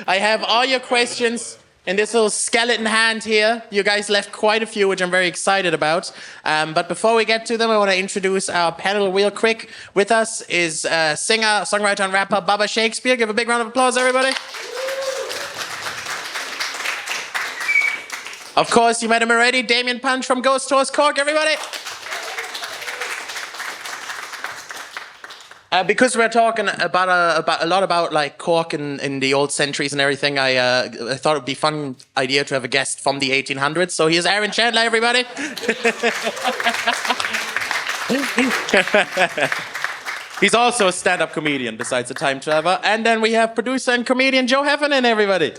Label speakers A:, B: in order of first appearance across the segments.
A: I have all your questions in this little skeleton hand here. You guys left quite a few, which I'm very excited about. But before we get to them, I want to introduce our panel real quick. With us is singer, songwriter, and rapper Bubba Shakespeare. Give a big round of applause, everybody. Of course, you met him already. Damian from Ghost Tours Cork, everybody. Because we're talking about a lot about like Cork in the old centuries and everything, I thought it would be a fun idea to have a guest from the 1800s. So here's Chandler, everybody. He's also a stand-up comedian besides a time traveler. And then we have producer and comedian Heffernan, everybody.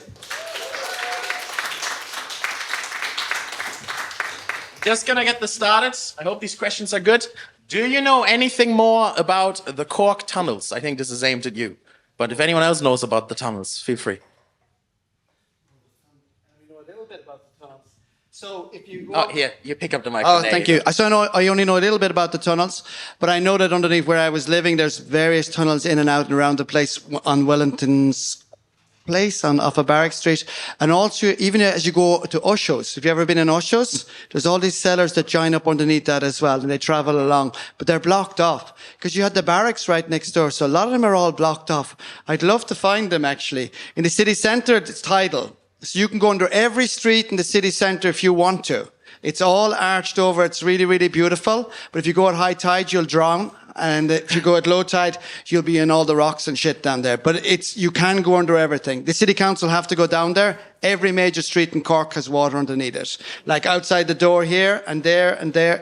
A: Just gonna get this started. I hope these questions are good. Do you know anything more about the Cork tunnels? I think this is aimed at you. But if anyone else knows about the tunnels, feel free.
B: I know a little bit about the tunnels. So if you go
A: here, you pick up the microphone.
B: Oh, thank you. I only know a little bit about the tunnels, but I know that underneath where I was living, there's various tunnels in and out and around the place on Wellington's place off of Barrack Street, and also even as you go to Osho's. Have you ever been in Osho's? There's all these cellars that join up underneath that as well, and they travel along, but they're blocked off because you had the barracks right next door, so a lot of them are all blocked off. I'd love to find them actually. In the city centre, it's tidal, so you can go under every street in the city centre if you want to. It's all arched over. It's really, really beautiful. But if you go at high tide, you'll drown. And if you go at low tide, you'll be in all the rocks and shit down there. But you can go under everything. The city council have to go down there. Every major street in Cork has water underneath it. Like outside the door here and there,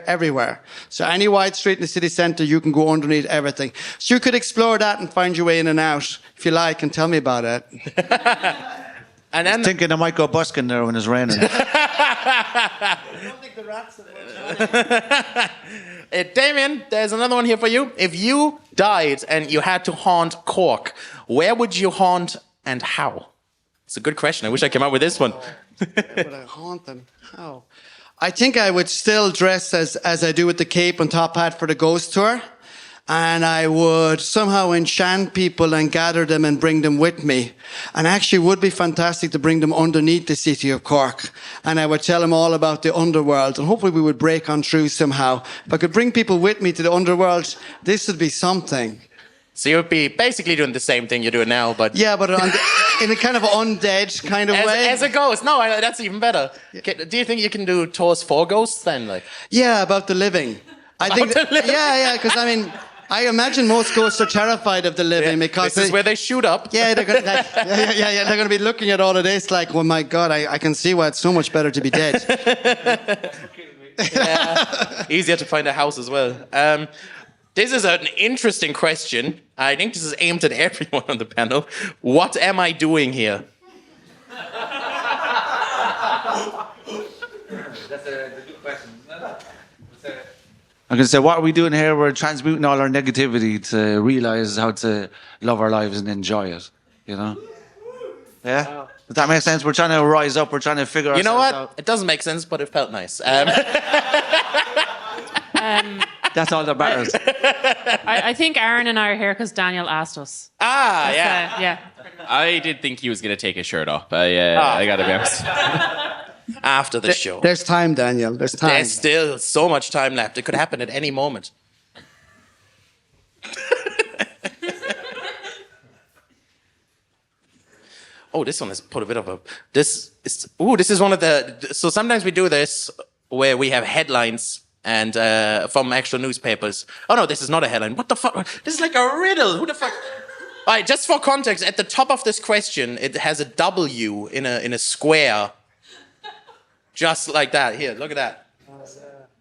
B: everywhere. So any wide street in the city centre, you can go underneath everything. So you could explore that and find your way in and out, if you like, and tell me about it.
C: And then thinking I might go busking there when it's raining.
B: I don't think the rats are much.
A: Damian, there's another one here for you. If you died and you had to haunt Cork, where would you haunt and how? It's a good question. I wish I came up with this one.
B: Where would I haunt them? How? I think I would still dress as I do with the cape and top hat for the ghost tour. And I would somehow enchant people and gather them and bring them with me. And actually it would be fantastic to bring them underneath the city of Cork. And I would tell them all about the underworld. And hopefully we would break on through somehow. If I could bring people with me to the underworld, this would be something.
A: So you would be basically doing the same thing you're doing now, but...
B: Yeah, but in a kind of undead kind of way.
A: As a ghost. No, that's even better. Yeah. Do you think you can do tours for ghosts then? Like?
B: Yeah, about the living. Yeah, because I mean... I imagine most ghosts are terrified of the living because
A: this is where they shoot up.
B: Yeah, they're going they're going to be looking at all of this like, oh my God, I can see why it's so much better to be dead.
A: Yeah. Easier to find a house as well. This is an interesting question. I think this is aimed at everyone on the panel. What am I doing here?
C: That's a good question, isn't it? I'm going to say, what are we doing here? We're transmuting all our negativity to realise how to love our lives and enjoy it, you know? Yeah? Does that make sense? We're trying to rise up. We're trying to figure ourselves out.
A: You know what? It doesn't make sense, but it felt nice.
C: That's all that matters.
D: I think Aaron and I are here because Daniel asked us.
A: Yeah.
E: I did think he was going to take his shirt off. I got to be honest.
A: After the show.
B: There's time, Daniel. There's time.
A: There's still so much time left. It could happen at any moment. Oh, this one has put a bit of a... This is one of the... So sometimes we do this where we have headlines and from actual newspapers. Oh, no, this is not a headline. What the fuck? This is like a riddle. Who the fuck... All right, just for context, at the top of this question, it has a W in a square. Just like that. Here, look at that.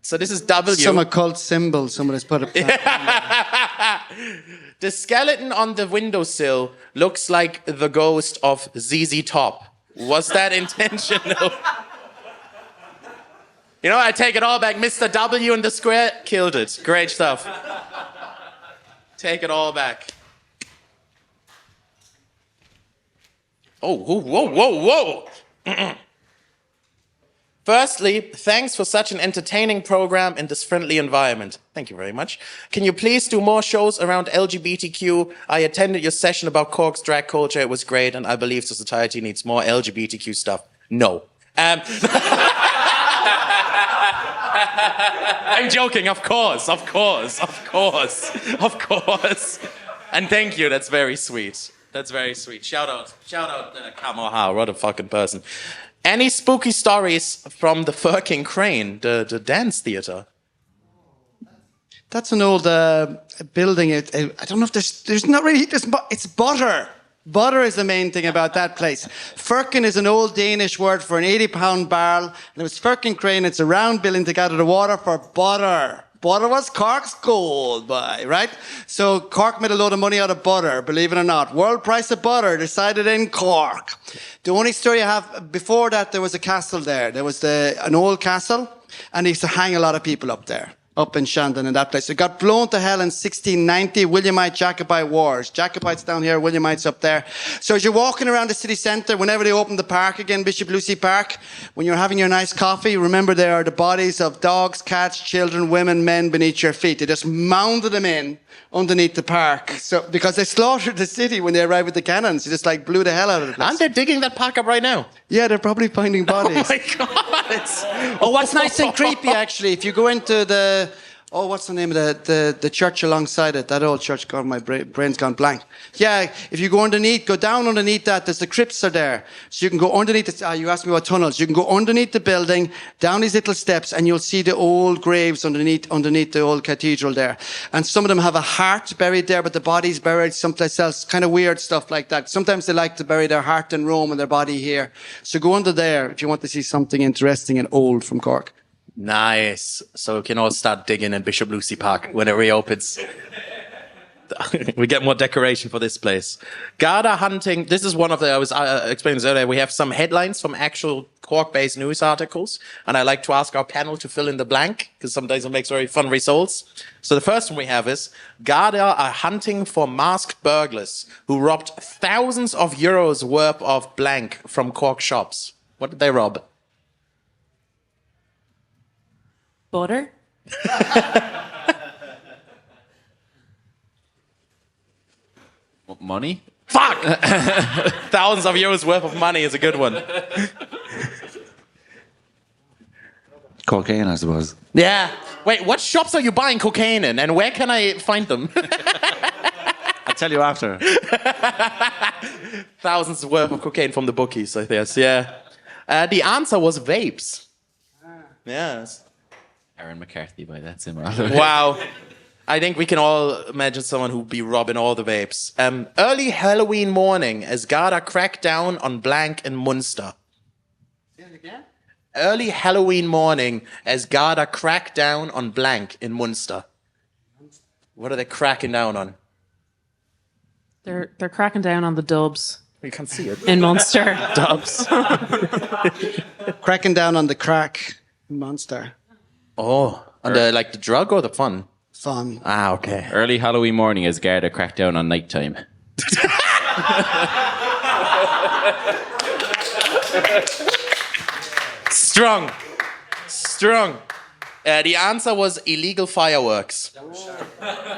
A: So this is W.
B: Some occult symbol somebody's put up.
A: The skeleton on the windowsill looks like the ghost of ZZ Top. Was that intentional? You know, I take it all back. Mr. W in the square killed it. Great stuff. Take it all back. Oh, whoa. Firstly, thanks for such an entertaining program in this friendly environment. Thank you very much. Can you please do more shows around LGBTQ? I attended your session about Cork's drag culture. It was great, and I believe the society needs more LGBTQ stuff. No. I'm joking, of course. And thank you, that's very sweet. Shout out, Kamoha, what a fucking person. Any spooky stories from the Firking Crane, the dance theater?
B: That's an old building. I don't know if there's not really, it's butter. Butter is the main thing about that place. Firkin is an old Danish word for an 80-pound barrel. And it was Firkin Crane. It's a round building to get out of the water for butter. Butter was Cork's gold, boy, right? So Cork made a load of money out of butter, believe it or not. World price of butter decided in Cork. The only story I have, before that, there was a castle there. There was an old castle, and they used to hang a lot of people up there. Up in Shandon in that place. It got blown to hell in 1690, Williamite Jacobite Wars. Jacobites down here, Williamites up there. So as you're walking around the city centre, whenever they open the park again, Bishop Lucy Park, when you're having your nice coffee, remember there are the bodies of dogs, cats, children, women, men beneath your feet. They just mounded them in underneath the park. So because they slaughtered the city when they arrived with the cannons. They just like blew the hell out of the place.
A: Aren't they digging that park up right now?
B: Yeah, they're probably finding bodies.
A: Oh my God!
B: Oh, what's nice and creepy, actually, if you go into the... Oh, what's the name of the church alongside it? That old church, God, my brain's gone blank. Yeah, if you go underneath, go down underneath that, there's the crypts are there. So you can go underneath, you asked me about tunnels. You can go underneath the building, down these little steps, and you'll see the old graves underneath the old cathedral there. And some of them have a heart buried there, but the body's buried someplace else. Kind of weird stuff like that. Sometimes they like to bury their heart in Rome and their body here. So go under there if you want to see something interesting and old from Cork.
A: Nice. So we can all start digging in Bishop Lucy Park when it reopens. We get more decoration for this place. Garda hunting. This is one of the, I was explaining this earlier, we have some headlines from actual Cork-based news articles, and I like to ask our panel to fill in the blank, because sometimes it makes very fun results. So the first one we have is, Garda are hunting for masked burglars who robbed thousands of euros worth of blank from Cork shops. What did they rob?
D: Butter?
E: Money?
A: Fuck! Thousands of euros worth of money is a good one.
C: Cocaine, I suppose.
A: Yeah. Wait, what shops are you buying cocaine in, and where can I find them?
C: I'll tell you after.
A: Thousands worth of cocaine from the bookies, I guess. Yeah. The answer was vapes. Yes.
E: Aaron McCarthy by that symbol.
A: Wow. I think we can all imagine someone who'd be robbing all the vapes. Early Halloween morning, as Garda cracked down on blank in Munster.
B: Say it again?
A: Early Halloween morning, as Garda cracked down on blank in Munster. What are they cracking down on?
D: They're cracking down on the dubs
A: You can't see it.
D: in Munster.
A: Dubs.
B: Cracking down on the crack monster.
A: Oh, on the the drug or the fun?
B: Fun.
A: Ah, okay.
E: Early Halloween morning as Garda cracked down on nighttime.
A: Strong. The answer was illegal fireworks.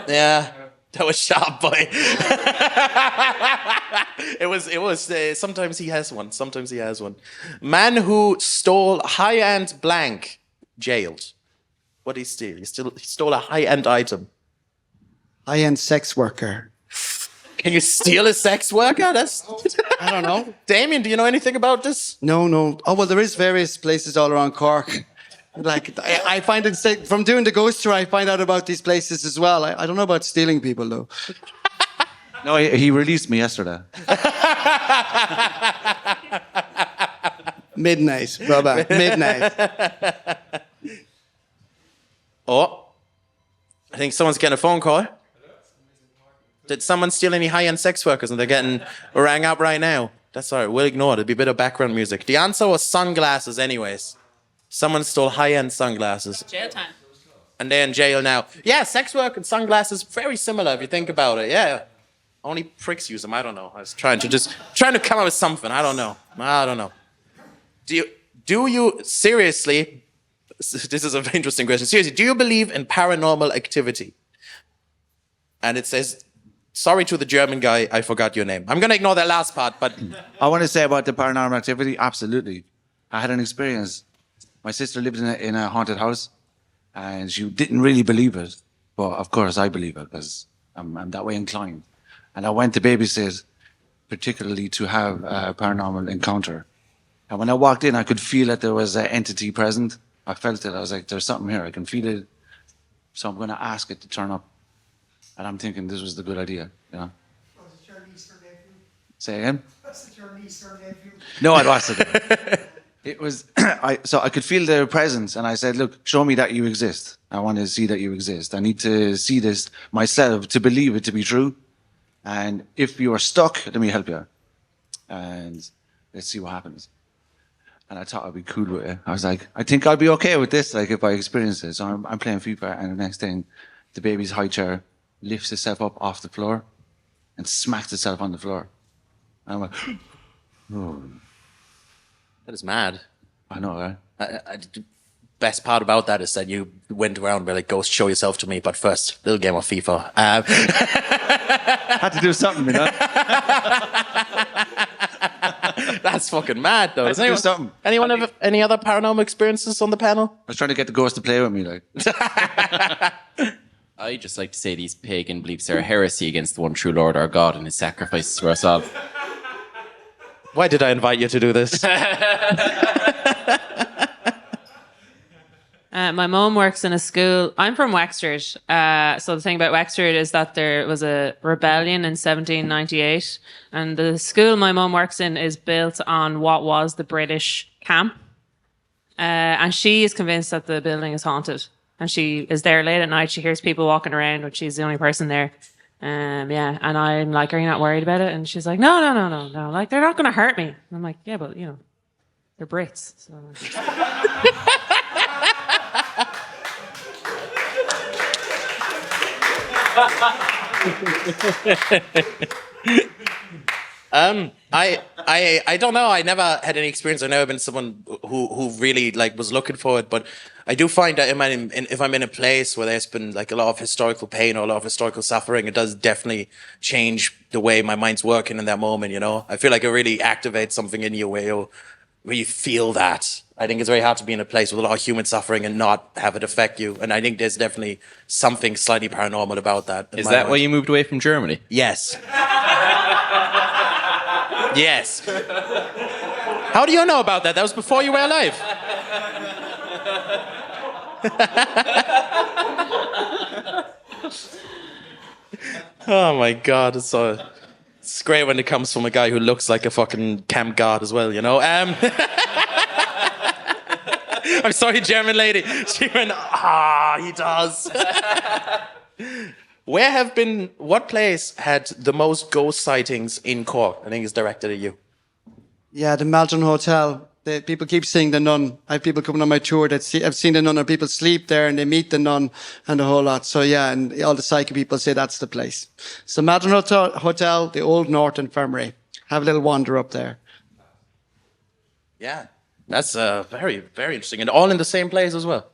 A: Yeah, that was sharp, boy. It was. Sometimes he has one. Man who stole high-end blank, jailed. What did he steal? He stole a high-end item.
B: High-end sex worker.
A: Can you steal a sex worker?
B: I don't know.
A: Damien, do you know anything about this?
B: No. Oh, well, there is various places all around Cork. I find it, from doing the ghost tour, I find out about these places as well. I don't know about stealing people, though.
C: No, he released me yesterday.
B: Midnight, brother. Midnight.
A: Oh, I think someone's getting a phone call. Did someone steal any high-end sex workers and they're getting rang up right now? That's all right, we'll ignore it. It'll be a bit of background music. The answer was sunglasses anyways. Someone stole high-end sunglasses.
D: Jail time.
A: And they're in jail now. Yeah, sex work and sunglasses, very similar if you think about it, yeah. Only pricks use them, I don't know. I was trying to come up with something, I don't know. Do you seriously? This is an interesting question. Seriously, do you believe in paranormal activity? And it says, sorry to the German guy, I forgot your name. I'm going to ignore that last part, but...
C: I want to say about the paranormal activity, absolutely. I had an experience. My sister lived in a haunted house, and she didn't really believe it. But of course, I believe it, because I'm that way inclined. And I went to babysit, particularly to have a paranormal encounter. And when I walked in, I could feel that there was an entity present. I felt it. I was like, there's something here. I can feel it. So I'm going to ask it to turn up. And I'm thinking this was the good idea, you know.
F: Was it your niece or nephew?
C: Say again?
F: Was it your niece or nephew?
C: No, it wasn't. It was, so I could feel their presence, and I said, look, show me that you exist. I want to see that you exist. I need to see this myself to believe it to be true. And if you are stuck, let me help you. And let's see what happens. And I thought I'd be cool with it. I was like, I think I'll be okay with this, like if I experience it. So I'm playing FIFA, and the next thing, the baby's high chair lifts itself up off the floor and smacks itself on the floor. And I'm like, oh.
A: That is mad.
C: I know, right?
A: The best part about that is that you went around and were like, go show yourself to me, but first, little game of FIFA.
C: Had to do something, you know?
A: That's fucking mad, though.
C: Had to do something.
A: Anyone have any other paranormal experiences on the panel?
C: I was trying to get the ghost to play with me, like.
E: I just like to say these pagan beliefs are a heresy against the one true Lord our God and his sacrifices for us all.
A: Why did I invite you to do this?
D: My mum works in a school. I'm from Wexford. So the thing about Wexford is that there was a rebellion in 1798. And the school my mum works in is built on what was the British camp. And she is convinced that the building is haunted. And she is there late at night. She hears people walking around, but she's the only person there. Yeah. And I'm like, are you not worried about it? And she's like, no. Like, they're not going to hurt me. And I'm like, yeah, but, you know, they're Brits. So.
A: I don't know. I never had any experience. I've never been someone who really like was looking for it. But I do find that if I'm in a place where there's been like a lot of historical pain or a lot of historical suffering, it does definitely change the way my mind's working in that moment. You know, I feel like it really activates something in you where you feel that. I think it's very hard to be in a place with a lot of human suffering and not have it affect you. And I think there's definitely something slightly paranormal about that.
E: Is that why you moved away from Germany?
A: Yes. Yes. How do you know about that? That was before you were alive. Oh my God, it's great when it comes from a guy who looks like a fucking camp guard as well, you know? I'm sorry, German lady. She went, he does. What place had the most ghost sightings in Cork? I think it's directed at you.
B: Yeah, the Maldron Hotel. People keep seeing the nun. I have people coming on my tour that I've seen the nun, or people sleep there and they meet the nun and a whole lot. So yeah, and all the psychic people say that's the place. So Maldron Hotel, the Old North Infirmary. Have a little wander up there.
A: Yeah, that's very, very interesting. And all in the same place as well.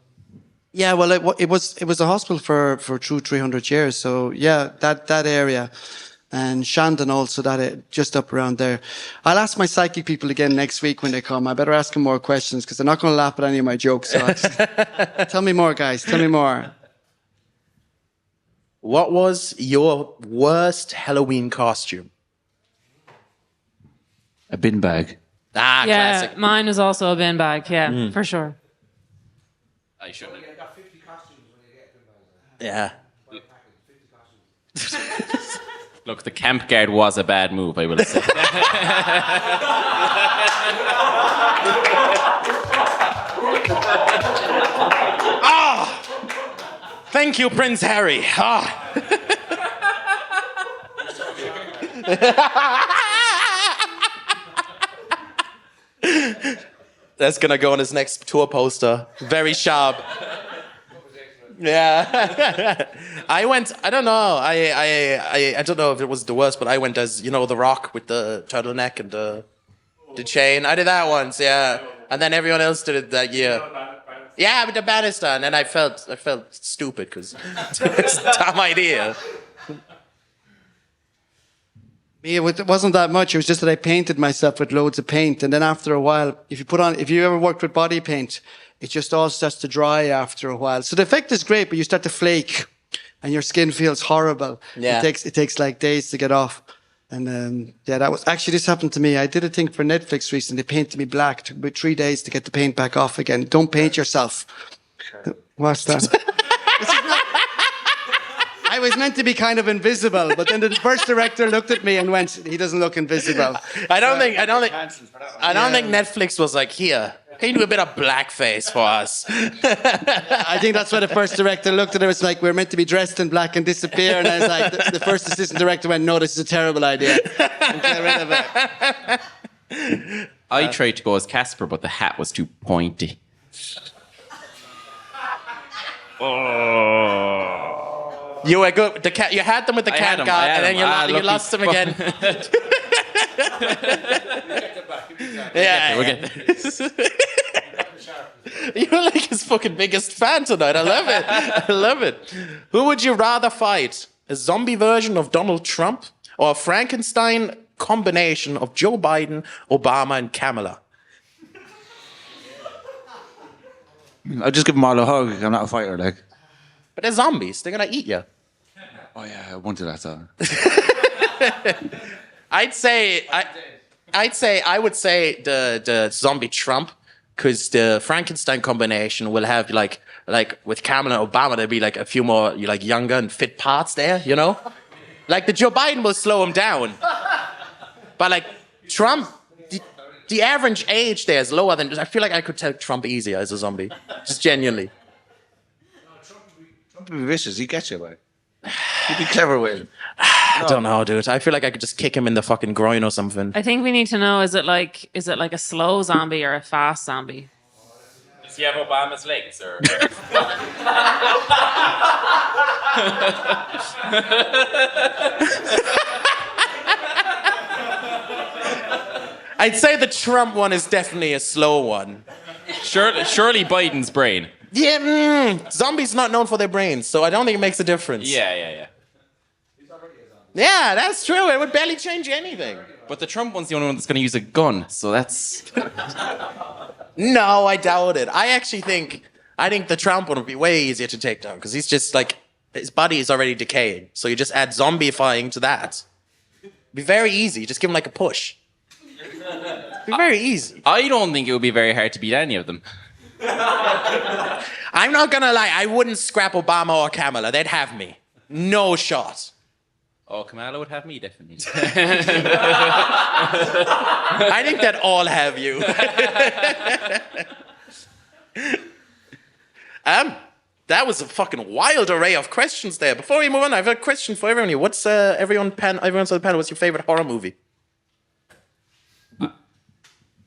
B: Yeah, well, it was a hospital for 300 years. So yeah, that area. And Shandon also, just up around there. I'll ask my psychic people again next week when they come. I better ask them more questions because they're not going to laugh at any of my jokes. So tell me more, guys. Tell me more.
A: What was your worst Halloween costume?
C: A bin bag.
A: Ah,
D: Yeah,
A: classic.
D: mine was also a bin bag. Yeah, for sure.
E: I shouldn't.
A: Yeah.
E: Look, the camp guard was a bad move, I will say.
A: Thank you, Prince Harry. That's gonna go on his next tour poster. Very sharp. Yeah. I don't know. I don't know if it was the worst, but I went as, The Rock with the turtleneck and the chain. I did that once, yeah. and then everyone else did it that year. Yeah, but the Bannister, and then I felt stupid because it's a dumb idea.
B: Me, it wasn't that much. It was just that I painted myself with loads of paint, and then after a while, if you ever worked with body paint, it just all starts to dry after a while. So the effect is great, but you start to flake, and your skin feels horrible.
A: Yeah.
B: It takes like days to get off. And that was actually, this happened to me. I did a thing for Netflix recently. They painted me black. It took about 3 days to get the paint back off again. Don't paint yourself. What's that? I was meant to be kind of invisible, but then the first director looked at me and went, "He doesn't look invisible."
A: I don't think Netflix was like, here, can you do a bit of blackface for us?
B: I think that's why the first director looked at it. It was like, we're meant to be dressed in black and disappear. And I was like, the first assistant director went, "No, this is a terrible idea." And get rid of it.
E: I tried to go as Casper, but the hat was too pointy.
A: You were good. You had them with the cat guard, and then you lost them again. Yeah,
E: We're getting
A: you're like his fucking biggest fan tonight. I love it. I love it. Who would you rather fight? A zombie version of Donald Trump or a Frankenstein combination of Joe Biden, Obama, and Kamala?
C: I'll just give them all a hug. I'm not a fighter, like.
A: But they're zombies. They're gonna eat you.
C: Oh yeah, I wanted that.
A: I would say the zombie Trump, because the Frankenstein combination will have like with Kamala and Obama, there'll be like a few more like younger and fit parts there, you know? Like the Joe Biden will slow him down. But like Trump, the average age there is lower than, I feel like I could tell Trump easier as a zombie. Just genuinely.
C: Trump would be vicious. He gets you, like. He'd be clever with it.
A: I don't know, dude. I feel like I could just kick him in the fucking groin or something.
D: I think we need to know: is it like a slow zombie or a fast zombie?
E: Does he have Obama's legs, or?
A: I'd say the Trump one is definitely a slow one.
E: Surely Biden's brain.
A: Yeah, zombies not known for their brains, so I don't think it makes a difference.
E: Yeah.
A: Yeah, that's true. It would barely change anything.
E: But the Trump one's the only one that's going to use a gun, so that's...
A: No, I doubt it. I think the Trump one would be way easier to take down, because he's just like, his body is already decaying, so you just add zombifying to that. It'd be very easy. Just give him like a push. It'd be very easy.
E: I don't think it would be very hard to beat any of them.
A: I'm not gonna lie, I wouldn't scrap Obama or Kamala. They'd have me. No shot.
E: Oh, Kamala would have me, definitely.
A: I think they'd all have you. That was a fucking wild array of questions there. Before we move on, I have a question for everyone here. What's everyone's on the panel? What's your favorite horror movie?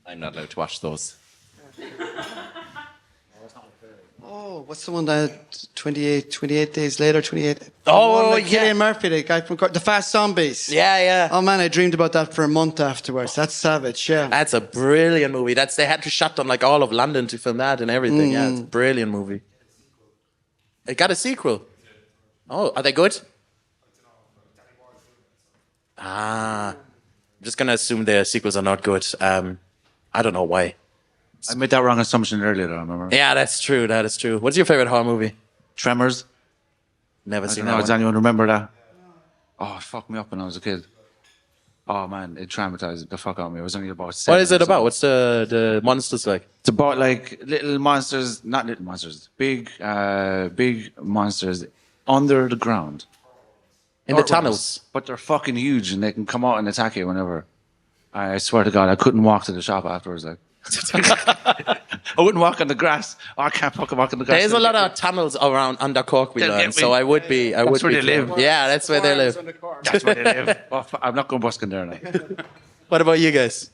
E: I'm not allowed to watch those.
B: Oh, what's the one that 28 days later, 28?
A: Oh,
B: yeah.
A: yeah.
B: Cillian Murphy, the guy from Cork, the Fast Zombies.
A: Yeah.
B: Oh man, I dreamed about that for a month afterwards. That's savage, yeah.
A: That's a brilliant movie. They had to shut down like all of London to film that and everything. Yeah, it's a brilliant movie. It got a sequel. Oh, are they good? I'm just gonna assume their sequels are not good. I don't know why.
C: I made that wrong assumption earlier, I remember.
A: Yeah, that's true. That is true. What's your favorite horror movie?
C: Tremors.
A: Never
C: I
A: seen
C: don't know,
A: that
C: does
A: one.
C: anyone remember that? Oh, it fucked me up when I was a kid. Oh man, it traumatized the fuck out of me. I was only about 7.
A: What is it about? What's the monsters like?
C: It's about like little monsters, not little monsters, big monsters under the ground.
A: In the
C: Not
A: tunnels.
C: rats, but they're fucking huge and they can come out and attack you whenever. I swear to God, I couldn't walk to the shop afterwards. Like, I wouldn't walk on the grass. Oh, I can't fucking walk on the grass.
A: There's a lot of tunnels around under Cork we
C: They'll
A: learned,
C: get me.
A: so I would be.
C: That's where they live.
A: Yeah, that's where they live.
C: That's where they live. Oh, I'm not going busking there now.
A: What about you guys?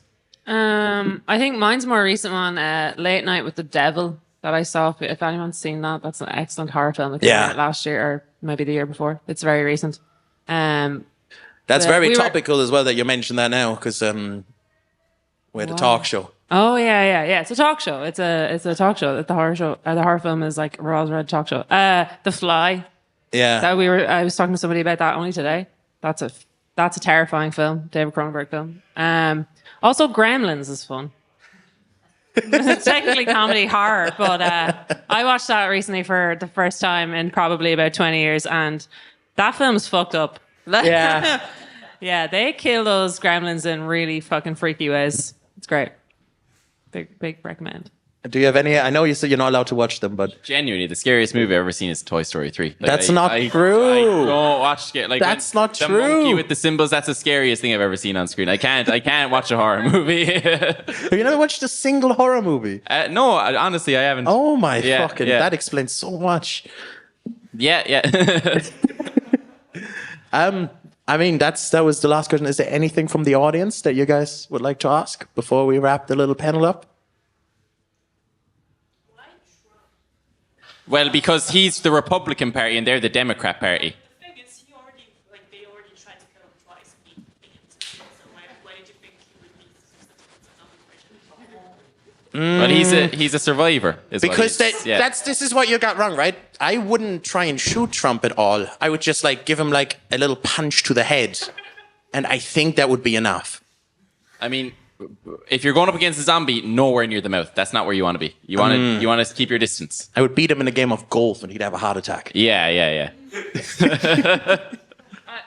D: I think mine's more recent one, Late Night with the Devil, that I saw. If anyone's seen that, that's an excellent horror film that came out last year or maybe the year before. It's very recent.
A: That's very topical as well that you mentioned that now, because we're the talk show.
D: Oh yeah. It's a talk show. It's a talk show. The horror show. The horror film is like Raw's Red talk show. The Fly.
A: Yeah.
D: I was talking to somebody about that only today. That's a terrifying film. David Cronenberg film. Also Gremlins is fun. It's technically comedy horror, but I watched that recently for the first time in probably about 20 years, and that film's fucked up.
A: Yeah.
D: Yeah, they kill those gremlins in really fucking freaky ways. It's great. Big recommend.
A: Do you have any? I know you said you're not allowed to watch them, but
E: Genuinely, the scariest movie I've ever seen is Toy Story 3. Like,
A: That's not true.
E: I don't watch like
A: That's not
E: the
A: true.
E: monkey with the symbols. That's the scariest thing I've ever seen on screen. I can't watch a horror movie.
A: have you never watched a single horror movie?
E: No, honestly, I haven't.
A: Oh my
E: Yeah,
A: fucking!
E: yeah.
A: That explains so much.
E: Yeah.
A: I mean, that was the last question. Is there anything from the audience that you guys would like to ask before we wrap the little panel up?
E: Well, because he's the Republican Party and they're the Democrat Party.
D: The thing is, they already tried to kill him twice. So why did you think he would be?
E: But he's a survivor.
A: Because this is what you got wrong, right? I wouldn't try and shoot Trump at all. I would just give him a little punch to the head, and I think that would be enough.
E: I mean, if you're going up against a zombie, nowhere near the mouth. That's not where you want to be. You want to keep your distance.
A: I would beat him in a game of golf, and he'd have a heart attack.
E: Yeah.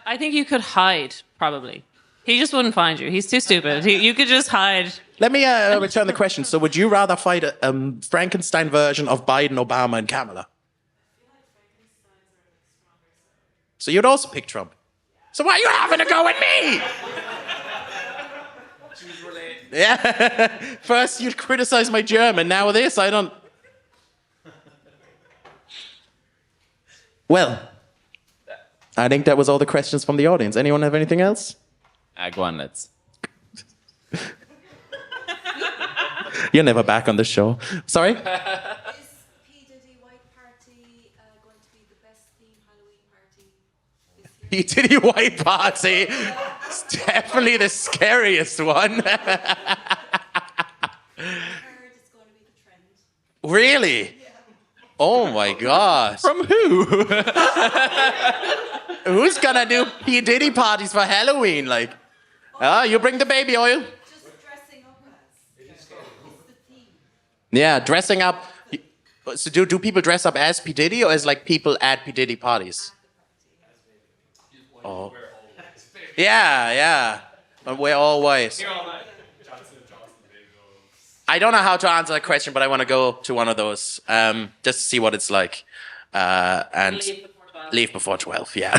D: I think you could hide, probably. He just wouldn't find you. He's too stupid. You could just hide.
A: Let me return the question. So, would you rather fight a Frankenstein version of Biden, Obama, and Kamala? So you'd also pick Trump. So why are you having to go with me? Yeah. First you'd criticize my German. Now this, I don't. Well, I think that was all the questions from the audience. Anyone have anything else?
E: Go on, let's.
A: You're never back on the show. Sorry?
G: Is P. Diddy White Party going to be the best themed Halloween party this year?
A: P. Diddy White Party. It's definitely the scariest one.
G: I heard it's going to be the trend.
A: Really? Oh my gosh.
E: From who?
A: Who's gonna do P. Diddy parties for Halloween? You bring the baby oil.
G: Just dressing up as. It's the theme.
A: Yeah, dressing up. So do people dress up as P. Diddy or as people at P. Diddy parties? Oh. Yeah. But we're all white. I don't know how to answer that question, but I want to go to one of those just to see what it's like. And leave before 12, yeah.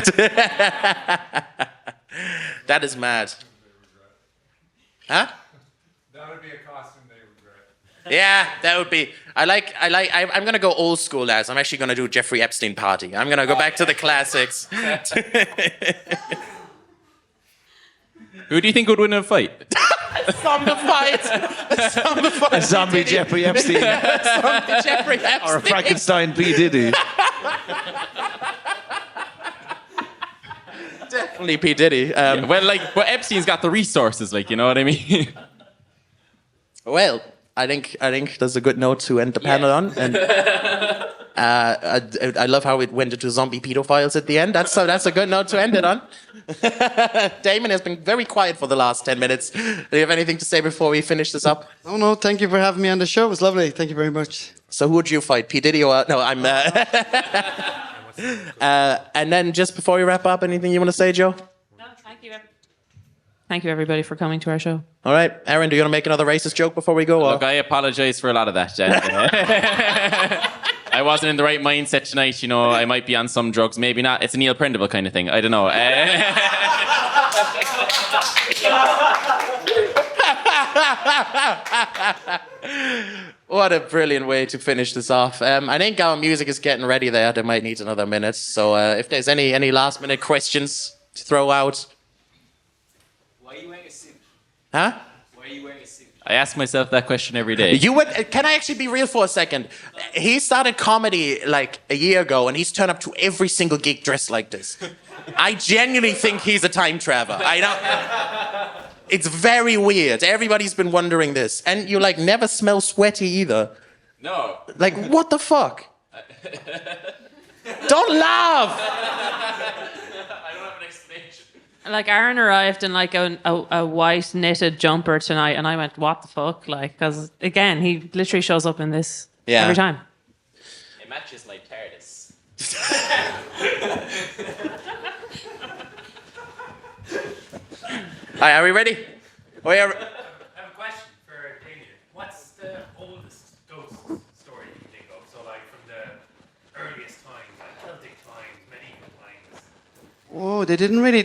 A: That is mad. Huh?
H: That would be a costume they regret.
A: Yeah, that would be. I'm gonna go old school, lads. I'm actually gonna do Jeffrey Epstein party. I'm gonna go back to the classics.
E: Who do you think would win a fight?
A: Zombified.
C: A zombie Jeffrey Epstein.
A: Zombie Jeffrey Epstein.
C: Or a Frankenstein P. Diddy.
A: Definitely P. Diddy.
E: But Epstein's got the resources, you know what I mean?
A: Well, I think that's a good note to end the panel on. And I love how it went into zombie pedophiles at the end. That's a good note to end it on. Damon has been very quiet for the last 10 minutes. Do you have anything to say before we finish this up?
B: Oh no, thank you for having me on the show. It was lovely. Thank you very much.
A: So who would you fight, P. Diddy or... No, I'm... and then just before we wrap up, anything you want to say, Joe?
D: No, thank you. Thank you, everybody, for coming to our show.
A: All right. Aaron, do you want to make another racist joke before we go?
E: Look, I apologize for a lot of that, Jen. I wasn't in the right mindset tonight, I might be on some drugs, maybe not. It's a Neil Prendable kind of thing. I don't know.
A: What a brilliant way to finish this off. I think our music is getting ready there. They might need another minute. So if there's any last minute questions to throw out.
I: Why are you wearing a suit?
A: Huh?
I: Why are you wearing a suit?
E: I ask myself that question every day.
A: Can I actually be real for a second? He started comedy a year ago and he's turned up to every single gig dressed like this. I genuinely think he's a time traveler. I don't... It's very weird. Everybody's been wondering this. And you, like, never smell sweaty either.
E: No.
A: Like, what the fuck? Don't laugh!
E: I don't have an explanation.
D: Like Aaron arrived in like a white knitted jumper tonight, and I went, "What the fuck?" Like, because again, he literally shows up in this every time.
E: It matches my TARDIS.
A: All right, are we ready? We are...
J: I have a question for Damian. What's the oldest ghost story you can think of? So, like, from the earliest times, like Celtic times, medieval times.
B: Oh, they didn't really.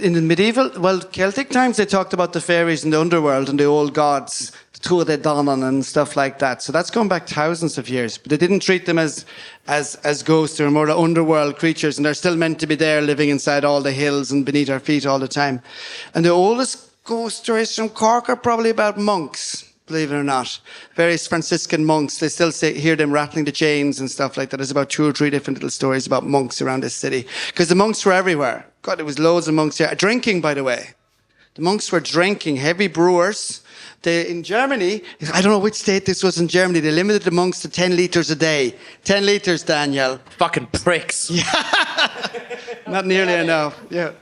B: In the medieval, well, Celtic times, they talked about the fairies and the underworld and the old gods, the Tuatha De Danann and stuff like that. So that's going back thousands of years. But they didn't treat them as ghosts. They're more the underworld creatures, and they're still meant to be there, living inside all the hills and beneath our feet all the time. And the oldest ghost stories from Cork are probably about monks. Believe it or not, various Franciscan monks. They still hear them rattling the chains and stuff like that. There's about 2 or 3 different little stories about monks around this city, because the monks were everywhere. God, there was loads of monks here. Drinking, by the way, the monks were drinking, heavy brewers. In Germany, I don't know which state this was in Germany, they limited the monks to 10 litres a day. 10 litres, Daniel.
A: Fucking pricks.
B: Not nearly enough. Yeah.